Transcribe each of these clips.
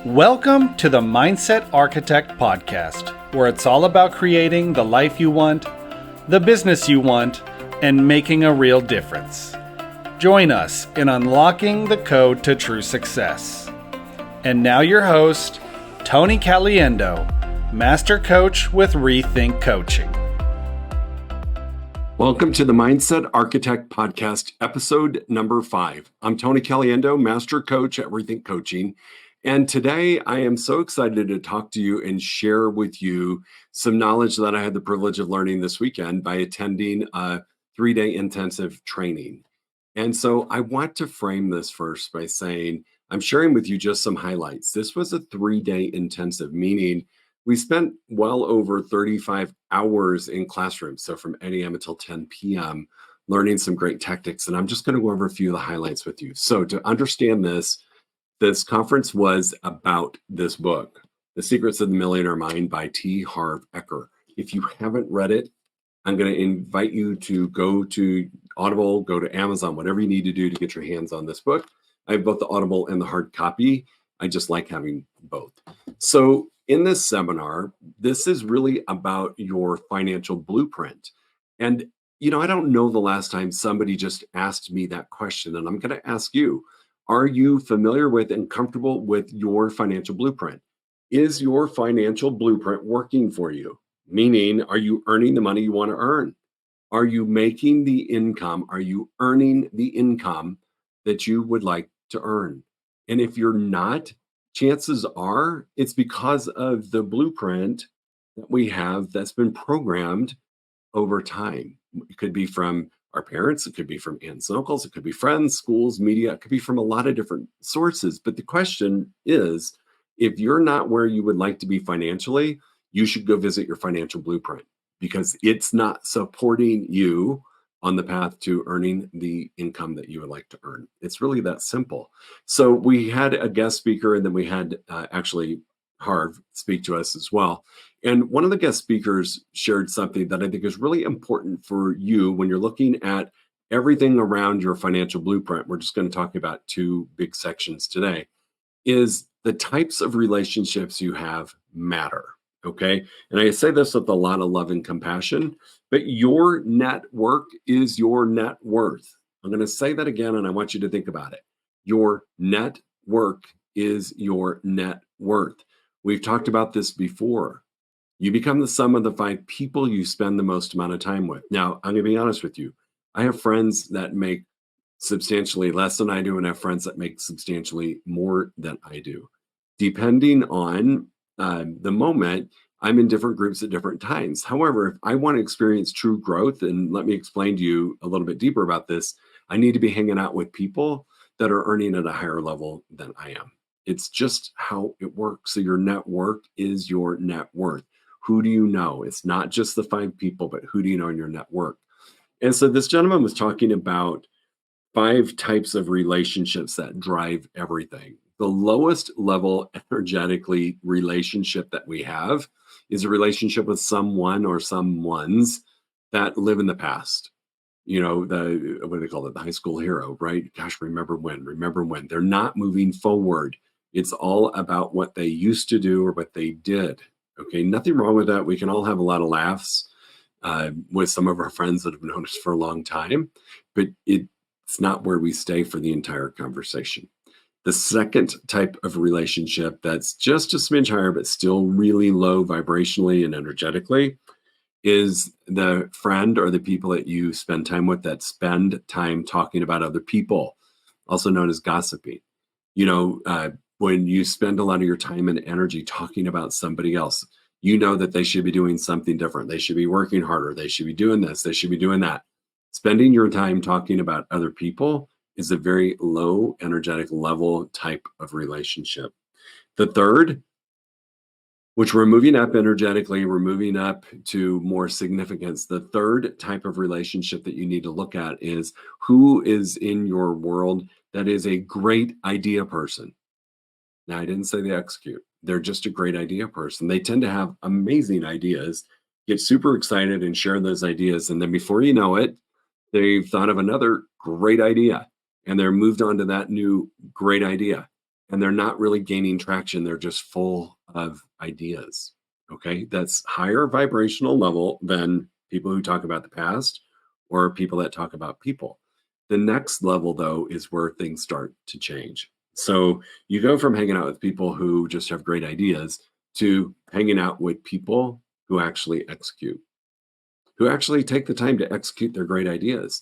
Welcome to the Mindset Architect Podcast, where it's all about creating the life you want, the business you want, and making a real difference. Join us in unlocking the code to true success. And now your host, Tony Caliendo, Master Coach with reTHINK Coaching. Welcome to the Mindset Architect Podcast, episode number 5. I'm Tony Caliendo, Master Coach at reTHINK Coaching. And today I am so excited to talk to you and share with you some knowledge that I had the privilege of learning this weekend by attending a 3-day intensive training. And so I want to frame this first by saying, I'm sharing with you just some highlights. This was a 3-day intensive, meaning we spent well over 35 hours in classrooms. So from 8 a.m. until 10 p.m., learning some great tactics. And I'm just going to go over a few of the highlights with you. So to understand this conference was about this book, The Secrets of the Millionaire Mind by Harv Eker. If you haven't read it, I'm going to invite you to go to Audible, go to Amazon, whatever you need to do to get your hands on this book. I have both the Audible and the hard copy. I just like having both. So in this seminar, this is really about your financial blueprint. And, I don't know the last time somebody just asked me that question, and I'm going to ask you, are you familiar with and comfortable with your financial blueprint? Is your financial blueprint working for you? Meaning, are you earning the money you want to earn? Are you making the income? Are you earning the income that you would like to earn? And if you're not, chances are it's because of the blueprint that we have that's been programmed over time. It could be from our parents, it could be from aunts and uncles, it could be friends, schools, media, it could be from a lot of different sources. But the question is, if you're not where you would like to be financially, you should go visit your financial blueprint because it's not supporting you on the path to earning the income that you would like to earn. It's really that simple. So we had a guest speaker, and then we had actually Harv speak to us as well. And one of the guest speakers shared something that I think is really important for you when you're looking at everything around your financial blueprint. We're just going to talk about 2 big sections today, is the types of relationships you have matter. Okay. And I say this with a lot of love and compassion, but your network is your net worth. I'm going to say that again, and I want you to think about it. Your network is your net worth. We've talked about this before. You become the sum of the 5 people you spend the most amount of time with. Now, I'm going to be honest with you. I have friends that make substantially less than I do, and I have friends that make substantially more than I do. Depending on the moment, I'm in different groups at different times. However, if I want to experience true growth, and let me explain to you a little bit deeper about this, I need to be hanging out with people that are earning at a higher level than I am. It's just how it works. So your network is your net worth. Who do you know? It's not just the 5 people, but who do you know in your network? And so this gentleman was talking about 5 types of relationships that drive everything. The lowest level energetically relationship that we have is a relationship with someone or someones that live in the past. What do they call it? The high school hero, right? Gosh, remember when. They're not moving forward. It's all about what they used to do or what they did. Okay, nothing wrong with that. We can all have a lot of laughs with some of our friends that have known us for a long time, but it's not where we stay for the entire conversation. The second type of relationship that's just a smidge higher, but still really low vibrationally and energetically is the friend or the people that you spend time with that spend time talking about other people, also known as gossiping. When you spend a lot of your time and energy talking about somebody else, you know that they should be doing something different. They should be working harder. They should be doing this. They should be doing that. Spending your time talking about other people is a very low energetic level type of relationship. The third, which we're moving up energetically, we're moving up to more significance. The third type of relationship that you need to look at is who is in your world that is a great idea person. Now, I didn't say they execute. They're just a great idea person. They tend to have amazing ideas, get super excited and share those ideas. And then before you know it, they've thought of another great idea and they're moved on to that new great idea. and they're not really gaining traction. They're just full of ideas. Okay. That's higher vibrational level than people who talk about the past or people that talk about people. The next level, though, is where things start to change. So you go from hanging out with people who just have great ideas to hanging out with people who actually execute, who actually take the time to execute their great ideas.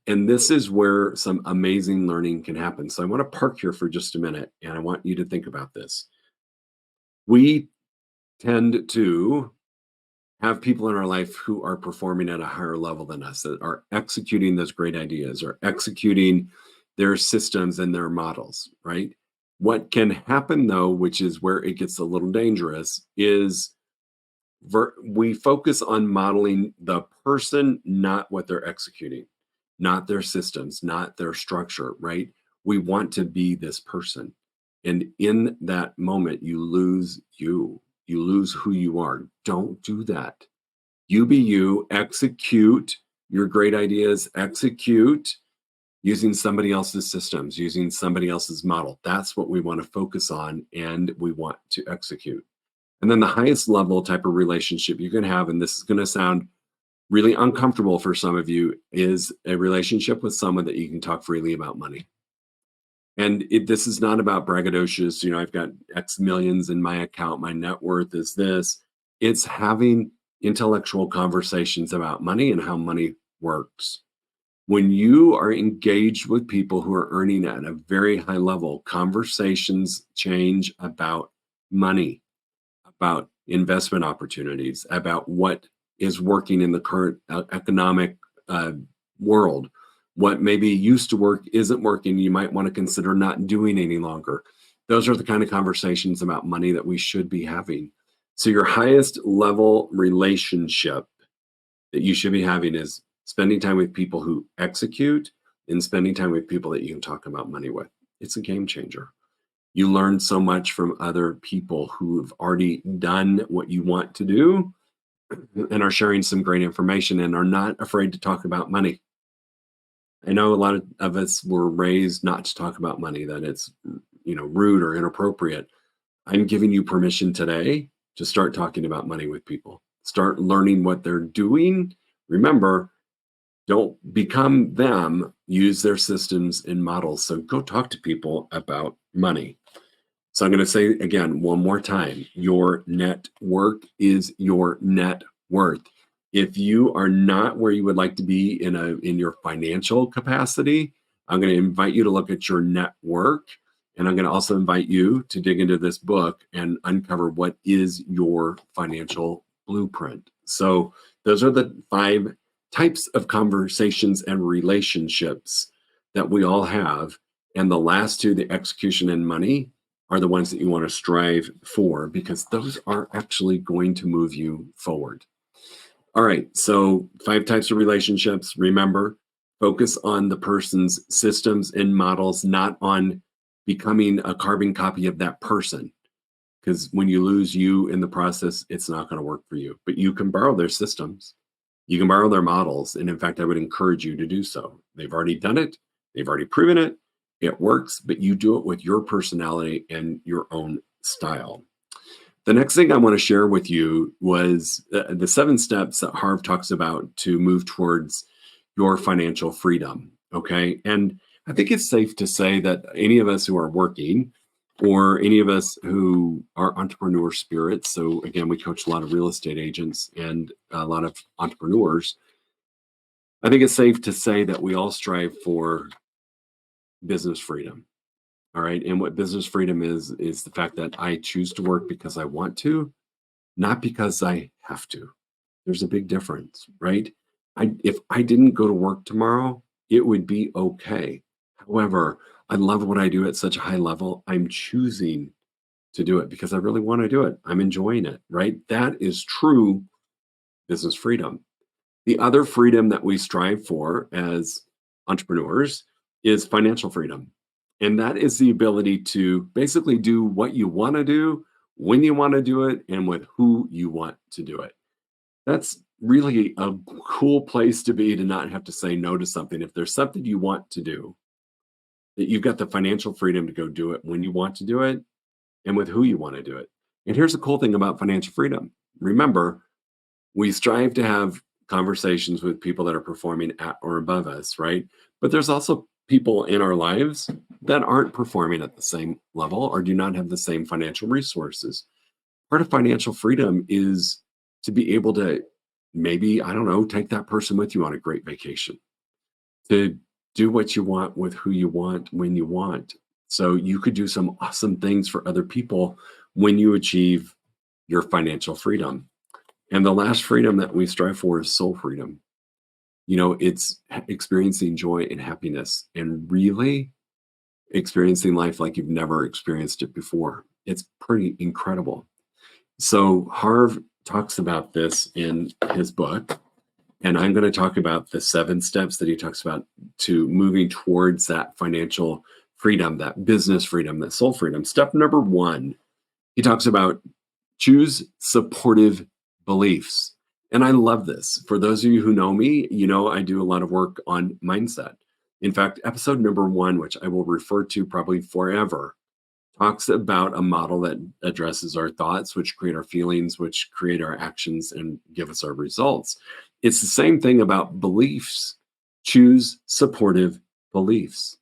And this is where some amazing learning can happen. So I want to park here for just a minute and I want you to think about this. We tend to have people in our life who are performing at a higher level than us, that are executing those great ideas or executing their systems and their models, right? What can happen though, which is where it gets a little dangerous, is we focus on modeling the person, not what they're executing, not their systems, not their structure, right? We want to be this person. And in that moment, you lose you lose who you are. Don't do that. You be you, execute your great ideas, execute using somebody else's systems, using somebody else's model. That's what we want to focus on and we want to execute. And then the highest level type of relationship you can have, and this is going to sound really uncomfortable for some of you, is a relationship with someone that you can talk freely about money. And this is not about braggadocious, I've got X millions in my account, my net worth is this. It's having intellectual conversations about money and how money works. When you are engaged with people who are earning at a very high level, conversations change about money, about investment opportunities, about what is working in the current economic world. What maybe used to work isn't working. You might want to consider not doing any longer. Those are the kind of conversations about money that we should be having. So your highest level relationship that you should be having is spending time with people who execute and spending time with people that you can talk about money with. It's a game changer. You learn so much from other people who have already done what you want to do and are sharing some great information and are not afraid to talk about money. I know a lot of us were raised not to talk about money, that it's, rude or inappropriate. I'm giving you permission today to start talking about money with people. Start learning what they're doing. Remember, don't become them, use their systems and models. So go talk to people about money. So I'm going to say again, one more time, your net worth is your net worth. If you are not where you would like to be in your financial capacity, I'm going to invite you to look at your net worth. And I'm going to also invite you to dig into this book and uncover what is your financial blueprint. So those are the 5 types of conversations and relationships that we all have. And the last 2, the execution and money, are the ones that you want to strive for, because those are actually going to move you forward. All right, so 5 types of relationships. Remember, focus on the person's systems and models, not on becoming a carbon copy of that person. Because when you lose you in the process, it's not going to work for you. But you can borrow their systems, you can borrow their models. And in fact, I would encourage you to do so. They've already done it, they've already proven it. It works, but you do it with your personality and your own style. The next thing I want to share with you was the 7 steps that Harv talks about to move towards your financial freedom. Okay. And I think it's safe to say that any of us who are working, or any of us who are entrepreneur spirits, so again, we coach a lot of real estate agents and a lot of entrepreneurs, I think it's safe to say that we all strive for business freedom. All right. And what business freedom is the fact that I choose to work because I want to, not because I have to. There's a big difference, right? If I didn't go to work tomorrow, it would be okay. However, I love what I do at such a high level. I'm choosing to do it because I really want to do it. I'm enjoying it, right? That is true business freedom. The other freedom that we strive for as entrepreneurs is financial freedom. And that is the ability to basically do what you want to do, when you want to do it, and with who you want to do it. That's really a cool place to be, to not have to say no to something. If there's something you want to do that you've got the financial freedom to go do it when you want to do it and with who you want to do it. And here's the cool thing about financial freedom. Remember, we strive to have conversations with people that are performing at or above us, right? But there's also people in our lives that aren't performing at the same level or do not have the same financial resources. Part of financial freedom is to be able to maybe, I don't know, take that person with you on a great vacation, to do what you want with who you want when you want. So you could do some awesome things for other people when you achieve your financial freedom. And the last freedom that we strive for is soul freedom. It's experiencing joy and happiness and really experiencing life like you've never experienced it before. It's pretty incredible. So Harv talks about this in his book, and I'm going to talk about the 7 steps that he talks about to moving towards that financial freedom, that business freedom, that soul freedom. Step number 1, he talks about choose supportive beliefs. And I love this. For those of you who know me, I do a lot of work on mindset. In fact, episode number 1, which I will refer to probably forever, talks about a model that addresses our thoughts, which create our feelings, which create our actions and give us our results. It's the same thing about beliefs. Choose supportive beliefs.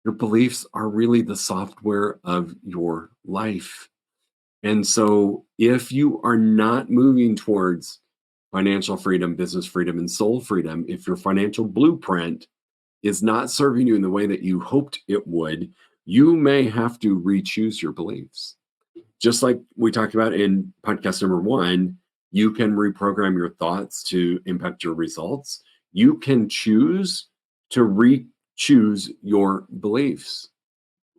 Your beliefs are really the software of your life. And so if you are not moving towards financial freedom, business freedom, and soul freedom, if your financial blueprint is not serving you in the way that you hoped it would, you may have to re-choose your beliefs. Just like we talked about in podcast number 1, you can reprogram your thoughts to impact your results. You can choose to re-choose your beliefs,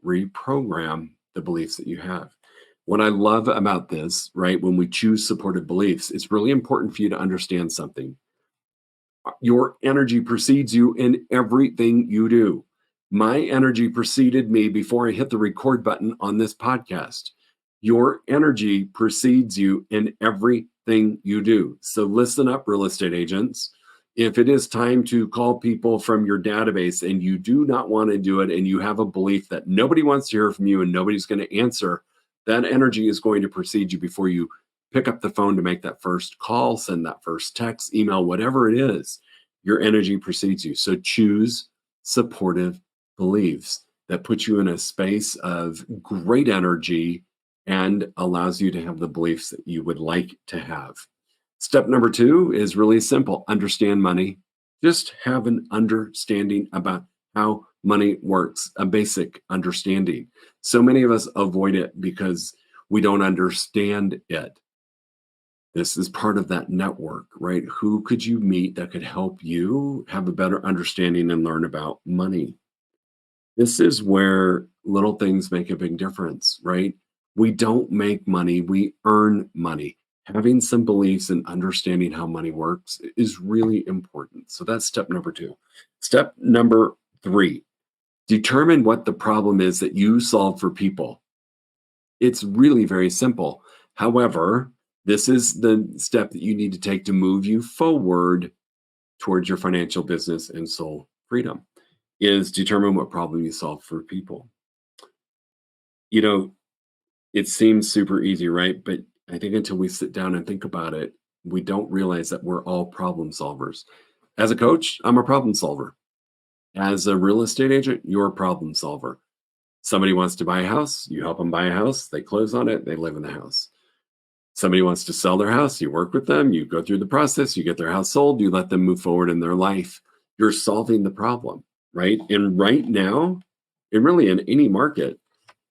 reprogram the beliefs that you have. What I love about this, right, when we choose supportive beliefs, it's really important for you to understand something. Your energy precedes you in everything you do. My energy preceded me before I hit the record button on this podcast. Your energy precedes you in everything you do. So listen up, real estate agents. If it is time to call people from your database and you do not want to do it and you have a belief that nobody wants to hear from you and nobody's going to answer, that energy is going to precede you before you pick up the phone to make that first call, send that first text, email, whatever it is. Your energy precedes you. So choose supportive beliefs that put you in a space of great energy and allows you to have the beliefs that you would like to have. Step number 2 is really simple. Understand money. Just have an understanding about how money works, a basic understanding. So many of us avoid it because we don't understand it. This is part of that network, right? Who could you meet that could help you have a better understanding and learn about money? This is where little things make a big difference, right? We don't make money, we earn money. Having some beliefs and understanding how money works is really important. So that's step number 2. Step number 3, determine what the problem is that you solve for people. It's really very simple. However, this is the step that you need to take to move you forward towards your financial business and soul freedom, is determine what problem you solve for people. It seems super easy, right? But I think until we sit down and think about it, we don't realize that we're all problem solvers. As a coach, I'm a problem solver. As a real estate agent, you're a problem solver. Somebody wants to buy a house, you help them buy a house, they close on it, they live in the house. Somebody wants to sell their house, you work with them, you go through the process, you get their house sold, you let them move forward in their life. You're solving the problem, right? And right now, and really in any market,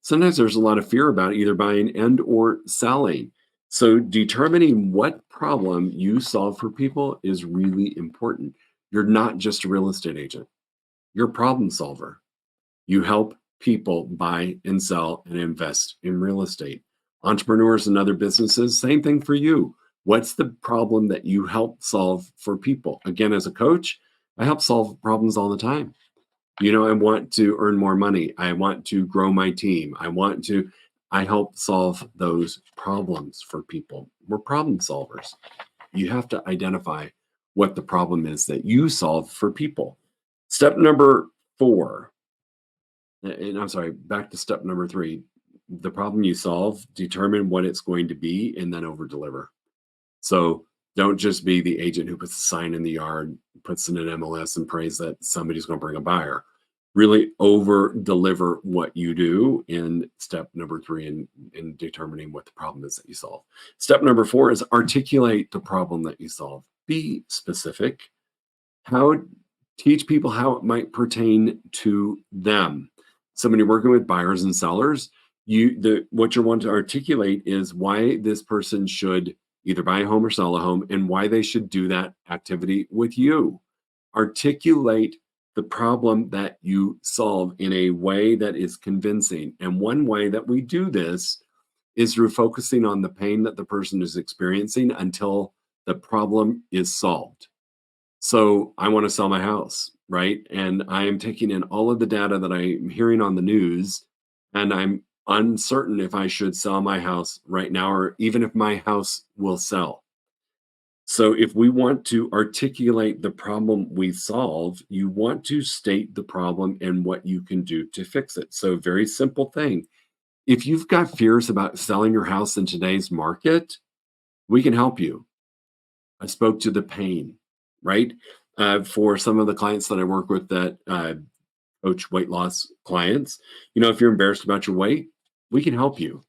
sometimes there's a lot of fear about either buying and or selling. So determining what problem you solve for people is really important. You're not just a real estate agent. You're a problem solver. You help people buy and sell and invest in real estate. Entrepreneurs and other businesses, same thing for you. What's the problem that you help solve for people? Again, as a coach, I help solve problems all the time. I want to earn more money. I want to grow my team. I help solve those problems for people. We're problem solvers. You have to identify what the problem is that you solve for people. Step number 4, and I'm sorry, back to step number 3. The problem you solve, determine what it's going to be, and then over deliver. So don't just be the agent who puts a sign in the yard, puts in an MLS, and prays that somebody's going to bring a buyer. Really over deliver what you do in step number 3 in determining what the problem is that you solve. Step number 4 is articulate the problem that you solve. Be specific. How teach people how it might pertain to them. So when you're working with buyers and sellers, what you want to articulate is why this person should either buy a home or sell a home, and why they should do that activity with you. Articulate the problem that you solve in a way that is convincing. And one way that we do this is through focusing on the pain that the person is experiencing until the problem is solved. So I want to sell my house, right? And I am taking in all of the data that I'm hearing on the news, and I'm uncertain if I should sell my house right now or even if my house will sell. So if we want to articulate the problem we solve, you want to state the problem and what you can do to fix it. So very simple thing. If you've got fears about selling your house in today's market, we can help you. I spoke to the pain, right? For some of the clients that I work with that coach weight loss clients, if you're embarrassed about your weight, we can help you.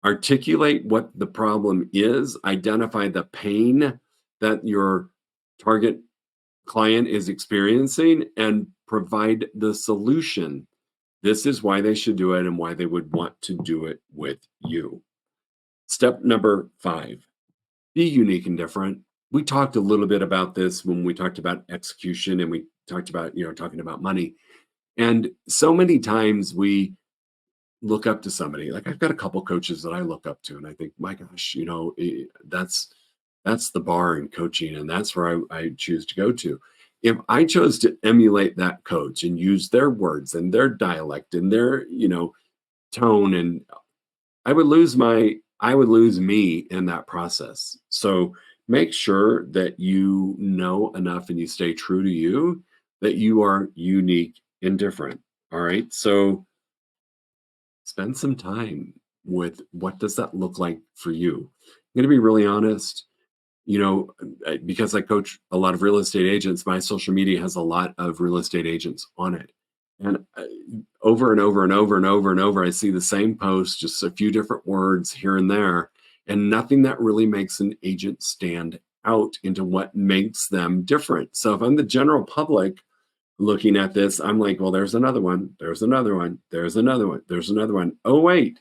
Articulate what the problem is, identify the pain that your target client is experiencing, and provide the solution. This is why they should do it and why they would want to do it with you. Step number 5, be unique and different. We talked a little bit about this when we talked about execution, and we talked about, talking about money. And so many times we look up to somebody. Like I've got a couple coaches that I look up to, and I think, my gosh, that's the bar in coaching, and that's where I choose to go to. If I chose to emulate that coach and use their words and their dialect and their, tone, and I would lose me in that process. So make sure that you know enough and you stay true to you, that you are unique and different. All right. So spend some time with what does that look like for you. I'm going to be really honest, because I coach a lot of real estate agents, my social media has a lot of real estate agents on it. And over and over and over and over and over, I see the same post, just a few different words here and there, and nothing that really makes an agent stand out into what makes them different. So if I'm the general public looking at this, I'm like, well, there's another one, there's another one, there's another one, there's another one. Oh, wait,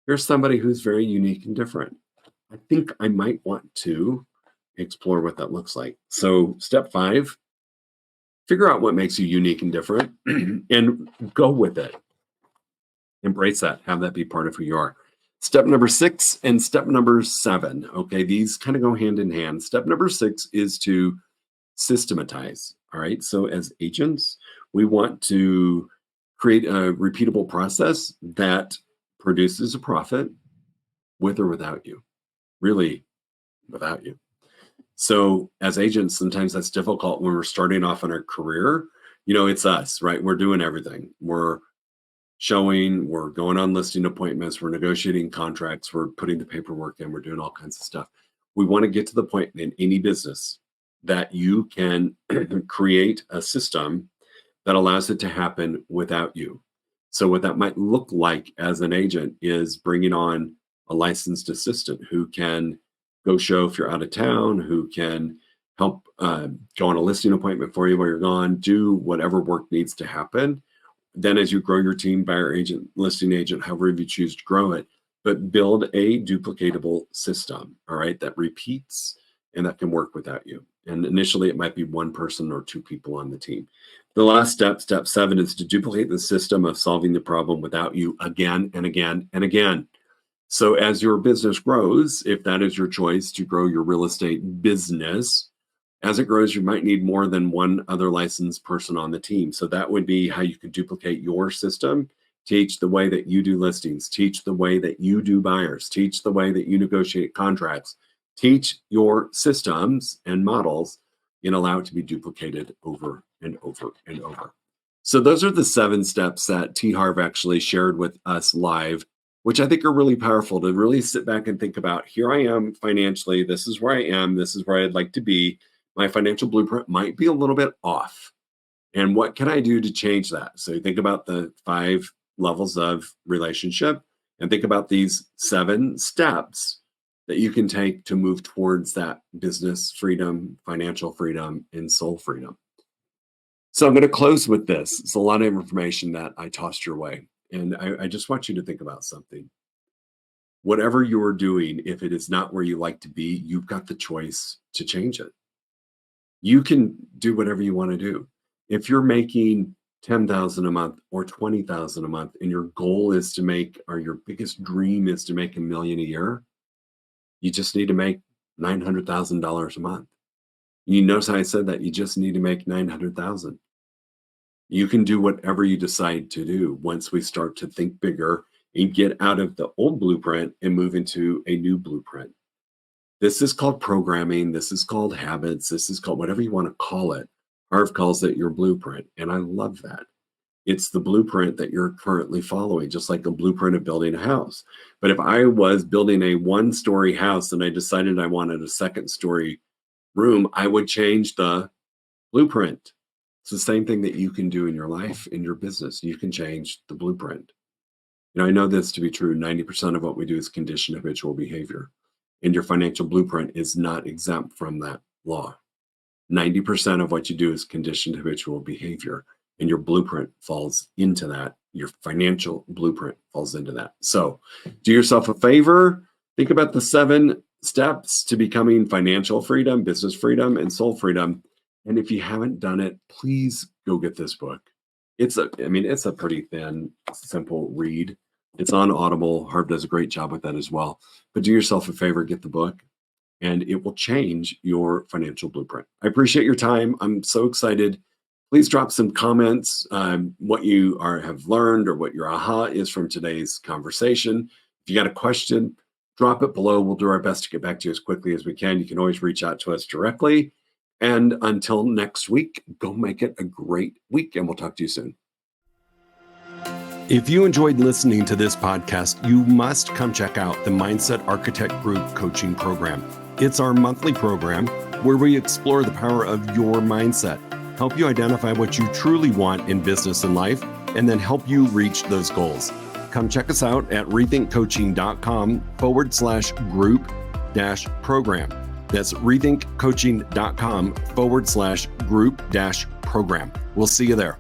here's somebody who's very unique and different. I think I might want to explore what that looks like. So step 5, figure out what makes you unique and different and go with it. Embrace that. Have that be part of who you are. Step number 6 and step number 7. Okay, these kind of go hand in hand. Step number 6 is to systematize. All right, so as agents, we want to create a repeatable process that produces a profit with or without you. Really, without you. So as agents, sometimes that's difficult when we're starting off in our career. It's us, right? We're doing everything. We're showing, we're going on listing appointments, we're negotiating contracts, we're putting the paperwork in, we're doing all kinds of stuff. We want to get to the point in any business that you can create a system that allows it to happen without you. So what that might look like as an agent is bringing on a licensed assistant who can go show if you're out of town, who can help go on a listing appointment for you while you're gone, do whatever work needs to happen. Then as you grow your team, buyer agent, listing agent, however you choose to grow it, but build a duplicatable system, all right, that repeats and that can work without you. And initially it might be one person or 2 people on the team. The last step, step 7, is to duplicate the system of solving the problem without you again and again and again. So as your business grows, if that is your choice to grow your real estate business, as it grows, you might need more than one other licensed person on the team. So that would be how you could duplicate your system, teach the way that you do listings, teach the way that you do buyers, teach the way that you negotiate contracts, teach your systems and models and allow it to be duplicated over and over and over. So those are the 7 steps that T. Harv actually shared with us live, which I think are really powerful to really sit back and think about. Here I am financially. This is where I am. This is where I'd like to be. My financial blueprint might be a little bit off. And what can I do to change that? So you think about the 5 levels of relationship and think about these 7 steps that you can take to move towards that business freedom, financial freedom, and soul freedom. So I'm going to close with this. It's a lot of information that I tossed your way. And I just want you to think about something. Whatever you're doing, if it is not where you like to be, you've got the choice to change it. You can do whatever you want to do. If you're making $10,000 a month or $20,000 a month, and your goal is to make, or your biggest dream is to make $1 million a year, you just need to make $900,000 a month. You notice how I said that you just need to make $900,000. You can do whatever you decide to do once we start to think bigger and get out of the old blueprint and move into a new blueprint. This is called programming. This is called habits. This is called whatever you want to call it. Harv calls it your blueprint, and I love that. It's the blueprint that you're currently following, just like a blueprint of building a house. But if I was building a 1-story house and I decided I wanted a 2nd-story room, I would change the blueprint. It's the same thing that you can do in your life, in your business. You can change the blueprint. I know this to be true. 90% of what we do is conditioned habitual behavior. And your financial blueprint is not exempt from that law. 90% of what you do is conditioned habitual behavior, and your blueprint falls into that. Your financial blueprint falls into that. So do yourself a favor. Think about the 7 steps to becoming financial freedom, business freedom, and soul freedom. And if you haven't done it, please go get this book. It's a pretty thin, simple read. It's on Audible. Harv does a great job with that as well. But do yourself a favor, get the book, and it will change your financial blueprint. I appreciate your time. I'm so excited. Please drop some comments, what you have learned or what your aha is from today's conversation. If you got a question, drop it below. We'll do our best to get back to you as quickly as we can. You can always reach out to us directly. And until next week, go make it a great week, and we'll talk to you soon. If you enjoyed listening to this podcast, you must come check out the Mindset Architect Group Coaching Program. It's our monthly program where we explore the power of your mindset, help you identify what you truly want in business and life, and then help you reach those goals. Come check us out at rethinkcoaching.com/group-program. That's rethinkcoaching.com/group-program. We'll see you there.